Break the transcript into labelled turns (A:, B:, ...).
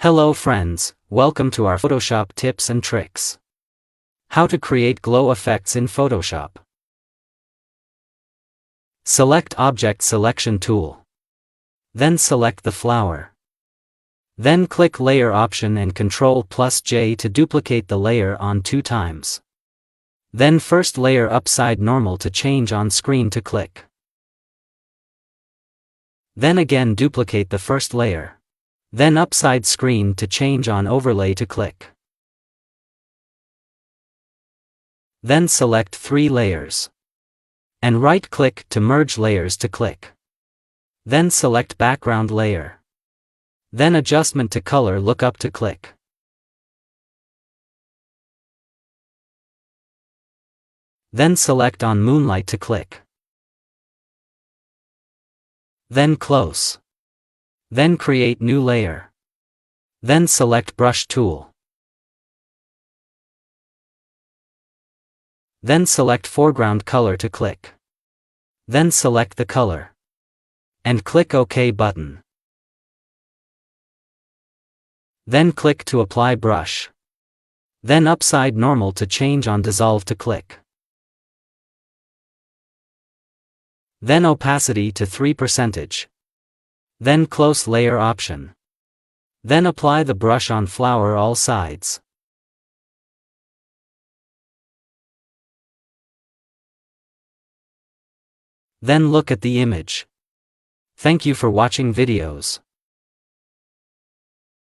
A: Hello friends, welcome to our Photoshop tips and tricks. How to create glow effects in Photoshop. Select Object Selection tool. Then select the flower. Then click Layer option and Ctrl+J to duplicate the layer on 2 times. Then first layer upside normal to change on screen to click. Then again duplicate the first layer. Then upside screen to change on overlay to click. Then select 3 layers. And right-click to merge layers to click. Then select background layer. Then adjustment to color look up to click. Then select on moonlight to click. Then close. Then create new layer. Then select brush tool. Then select foreground color to click. Then select the color. And click OK button. Then click to apply brush. Then upside normal to change on dissolve to click. Then opacity to 3%. Then close layer option. Then apply the brush on flower all sides. Then look at the image. Thank you for watching videos.